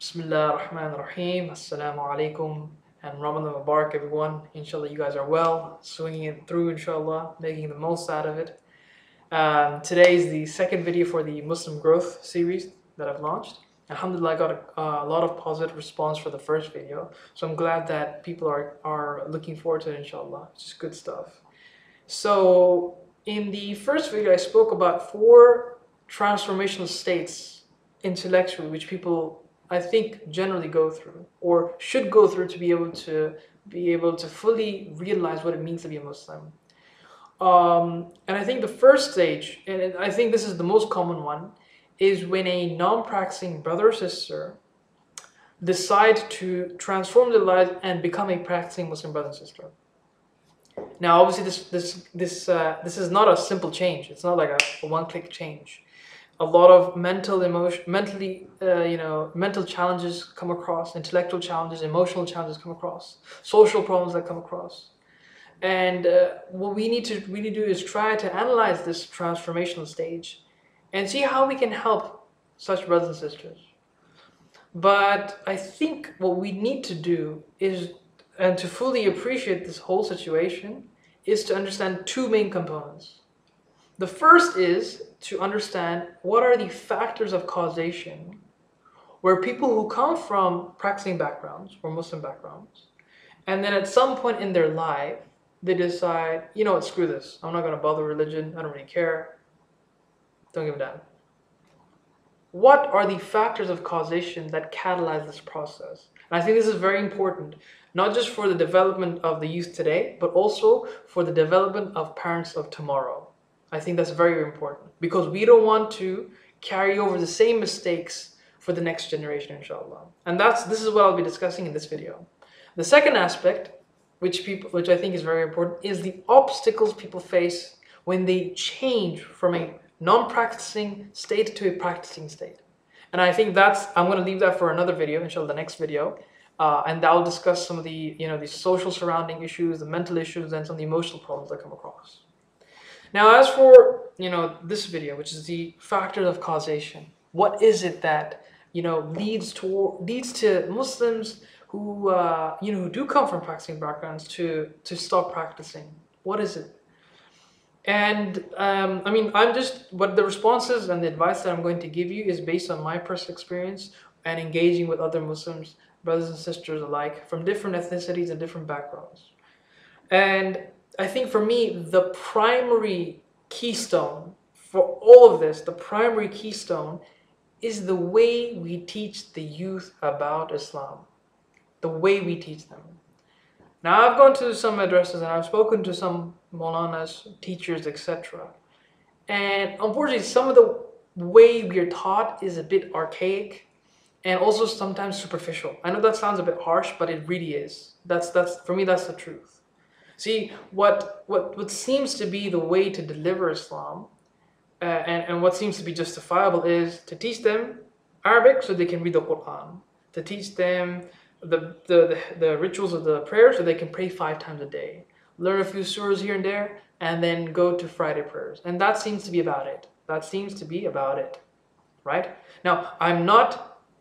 Bismillah ar-Rahman ar-Rahim. Assalamu alaikum and Ramadan Mubarak, everyone. Inshallah, you guys are well, swinging it through, inshallah, making the most out of it. Today is the second video for the Muslim Growth series that I've launched. Alhamdulillah, I got a lot of positive response for the first video, so I'm glad that people are looking forward to it, inshallah. It's just good stuff. So, in the first video, I spoke about 4 transformational states intellectually, which people I think generally go through or should go through to be able to fully realize what it means to be a Muslim. And I think the first stage, and I think this is the most common one, is when a non-practicing brother or sister decide to transform their lives and become a practicing Muslim brother and sister. Now, obviously, this is not a simple change. It's not like a one-click change. A lot of mental challenges come across, intellectual challenges, emotional challenges come across, social problems that come across. And what we need to really do is try to analyze this transformational stage and see how we can help such brothers and sisters. But I think what we need to do is, and to fully appreciate this whole situation, is to understand 2 main components. The first is to understand what are the factors of causation where people who come from practicing backgrounds or Muslim backgrounds, and then at some point in their life, they decide, you know what, screw this. I'm not going to bother religion. I don't really care. Don't give a damn. What are the factors of causation that catalyze this process? And I think this is very important, not just for the development of the youth today, but also for the development of parents of tomorrow. I think that's very important because we don't want to carry over the same mistakes for the next generation, inshallah. And this is what I'll be discussing in this video. The second aspect, which I think is very important, is the obstacles people face when they change from a non-practicing state to a practicing state. And I think I'm going to leave that for another video, inshallah, the next video. And I'll discuss some of the social surrounding issues, the mental issues, and some of the emotional problems that come across. Now, as for this video, which is the factors of causation, what is it that leads to Muslims who who do come from practicing backgrounds to stop practicing? What is it? And what the responses and the advice that I'm going to give you is based on my personal experience and engaging with other Muslims, brothers and sisters alike, from different ethnicities and different backgrounds. And I think for me, the primary keystone for all of this, the primary keystone is the way we teach the youth about Islam. The way we teach them. Now, I've gone to some madrasas and I've spoken to some Maulanas, teachers, etc. And unfortunately, some of the way we are taught is a bit archaic and also sometimes superficial. I know that sounds a bit harsh, but it really is. For me, that's the truth. See, what seems to be the way to deliver Islam and what seems to be justifiable is to teach them Arabic so they can read the Quran, to teach them the rituals of the prayer so they can pray 5 times a day, learn a few surahs here and there, and then go to Friday prayers. And that seems to be about it. Right? Now,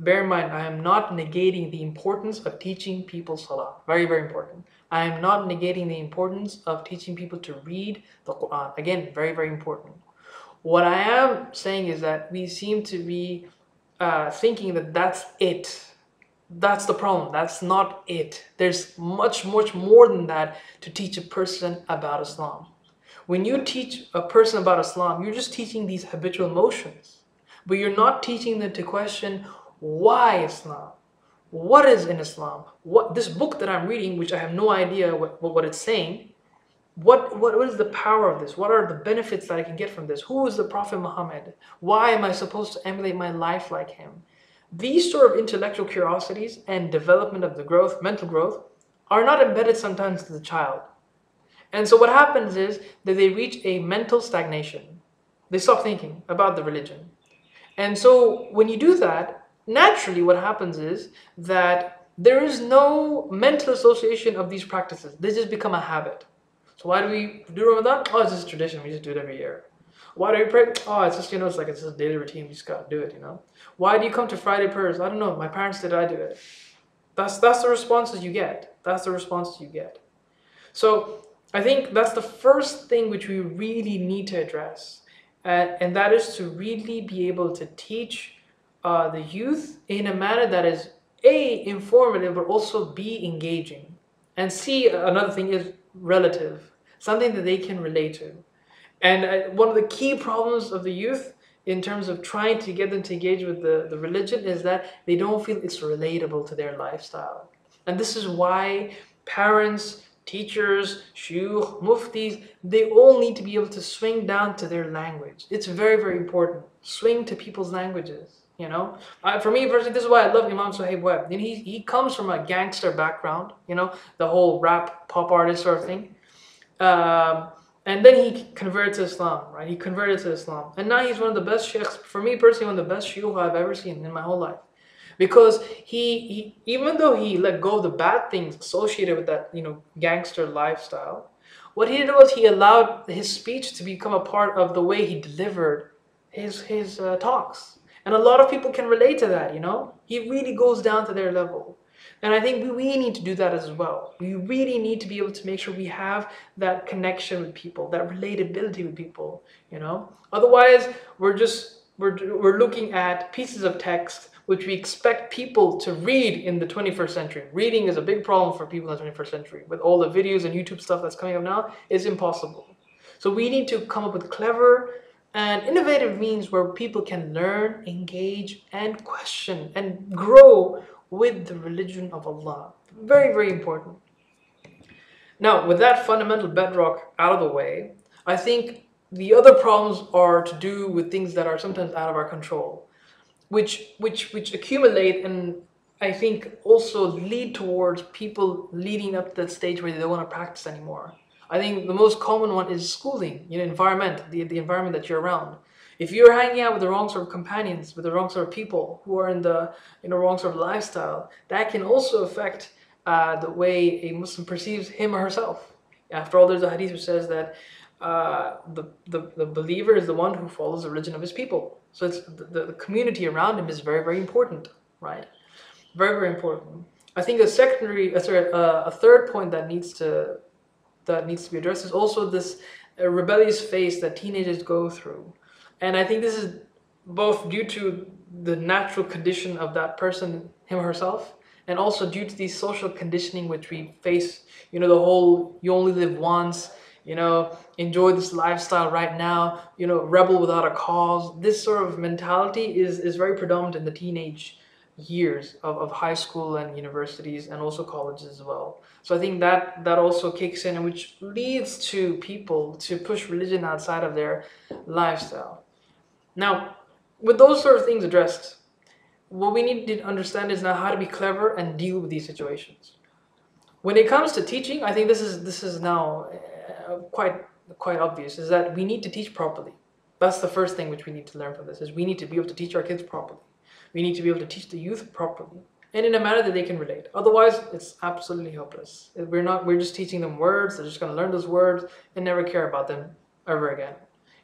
bear in mind, I am not negating the importance of teaching people Salah. Very, very important. I am not negating the importance of teaching people to read the Quran. Again, very, very important. What I am saying is that we seem to be thinking that that's it. That's the problem. That's not it. There's much, much more than that to teach a person about Islam. When you teach a person about Islam, you're just teaching these habitual motions. But you're not teaching them to question why Islam? What is in Islam? What this book that I'm reading, which I have no idea what it's saying, what is the power of this? What are the benefits that I can get from this? Who is the Prophet Muhammad? Why am I supposed to emulate my life like him? These sort of intellectual curiosities and development of the mental growth, are not embedded sometimes to the child. And so what happens is that they reach a mental stagnation. They stop thinking about the religion. And so when you do that, naturally what happens is that there is no mental association of these practices. They just become a habit. So why do we do Ramadan? Oh, it's just tradition. We just do it every year. Why do you pray? Oh, it's just, it's like, it's just a daily routine. You just got to do it, Why do you come to Friday prayers? I don't know. My parents did, I do it. That's the responses you get. That's the responses you get. So I think that's the first thing which we really need to address. And that is to really be able to teach the youth in a manner that is A, informative, but also B, engaging. And C, another thing is relative, something that they can relate to. And one of the key problems of the youth in terms of trying to get them to engage with the religion is that they don't feel it's relatable to their lifestyle. And this is why parents, teachers, shuyukh, muftis, they all need to be able to swing down to their language. It's very, very important. Swing to people's languages. For me personally, this is why I love Imam Suhaib Webb. He comes from a gangster background, the whole rap pop artist sort of thing. And then he converted to Islam, right? He converted to Islam. And now he's one of the best sheikhs, for me personally, one of the best shuyukh I've ever seen in my whole life. Because he even though he let go of the bad things associated with that, gangster lifestyle, what he did was he allowed his speech to become a part of the way he delivered his talks. And a lot of people can relate to that, He really goes down to their level. And I think we need to do that as well. We really need to be able to make sure we have that connection with people, that relatability with people, Otherwise, we're looking at pieces of text which we expect people to read in the 21st century. Reading is a big problem for people in the 21st century. With all the videos and YouTube stuff that's coming up now, it's impossible. So we need to come up with clever and innovative means where people can learn, engage, and question and grow with the religion of Allah. Very, very important. Now, with that fundamental bedrock out of the way, I think the other problems are to do with things that are sometimes out of our control, which accumulate and I think also lead towards people leading up to that stage where they don't want to practice anymore. I think the most common one is schooling, environment, the environment that you're around. If you're hanging out with the wrong sort of companions, with the wrong sort of people who are in the wrong sort of lifestyle, that can also affect the way a Muslim perceives him or herself. After all, there's a hadith which says that the believer is the one who follows the religion of his people. So it's the community around him is very, very important, right? Very, very important. I think a third point that needs to be addressed is also this rebellious phase that teenagers go through. And I think this is both due to the natural condition of that person, him or herself, and also due to the social conditioning which we face, the whole you only live once, enjoy this lifestyle right now, rebel without a cause. This sort of mentality is very predominant in the teenage years of high school and universities and also colleges as well. So I think that also kicks in, and which leads to people to push religion outside of their lifestyle. Now, with those sort of things addressed, what we need to understand is now how to be clever and deal with these situations. When it comes to teaching, I think this is now quite obvious, is that we need to teach properly. That's the first thing which we need to learn from this, is we need to be able to teach our kids properly. We need to be able to teach the youth properly and in a manner that they can relate. Otherwise, it's absolutely hopeless. We're just teaching them words. They're just going to learn those words and never care about them ever again.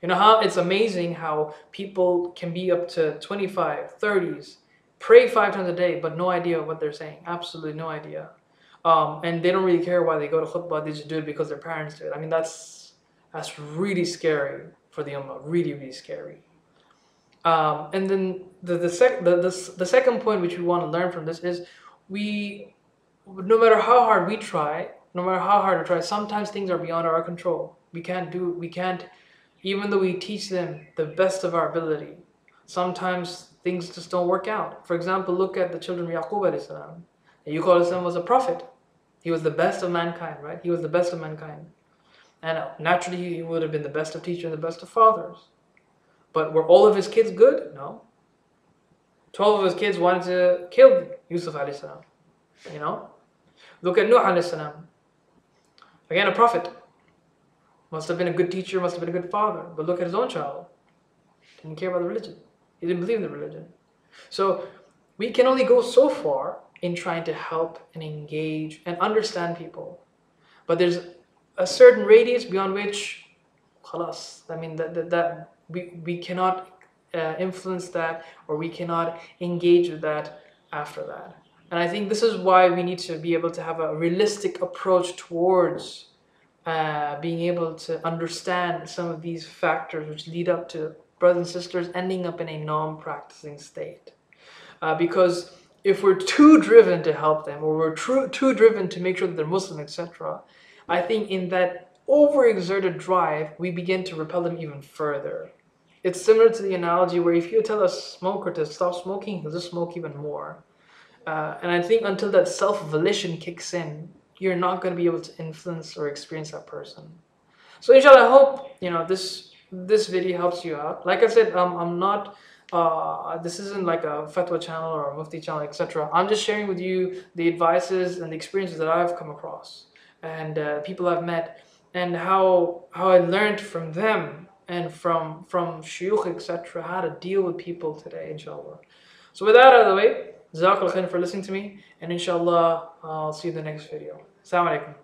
How it's amazing how people can be up to 25, 30s, pray 5 times a day, but no idea what they're saying. Absolutely no idea. And they don't really care why they go to khutbah. They just do it because their parents do it. I mean, that's really scary for the ummah. Really, really scary. And then the second point which we want to learn from this is no matter how hard we try, sometimes things are beyond our control. We can't, even though we teach them the best of our ability, sometimes things just don't work out. For example, look at the children of Yaqub alayhi salam. Yaqub alayhi salam was a prophet. He was the best of mankind, right? He was the best of mankind. And naturally, he would have been the best of teachers and the best of fathers. But were all of his kids good? No. 12 of his kids wanted to kill Yusuf alayhi salam. Look at Nuh alayhi salam. Again, a prophet. Must have been a good teacher, must have been a good father. But look at his own child. Didn't care about the religion. He didn't believe in the religion. So we can only go so far in trying to help and engage and understand people. But there's a certain radius beyond which, khalas, I mean, that We cannot influence that, or we cannot engage with that after that. And I think this is why we need to be able to have a realistic approach towards being able to understand some of these factors which lead up to brothers and sisters ending up in a non-practicing state. Because if we're too driven to help them, or we're too driven to make sure that they're Muslim, etc., I think in that overexerted drive, we begin to repel them even further. It's similar to the analogy where if you tell a smoker to stop smoking, he'll just smoke even more. And I think until that self-volition kicks in, you're not going to be able to influence or experience that person. So inshallah, I hope this video helps you out. Like I said, I'm not. This isn't like a fatwa channel or a mufti channel, etc. I'm just sharing with you the advices and the experiences that I've come across, and people I've met, and how I learned from them and from shuyukh, etc. how to deal with people today, inshallah. So with that out of the way, jazakallah khair for listening to me, and inshallah I'll see you in the next video. Assalamu alaikum.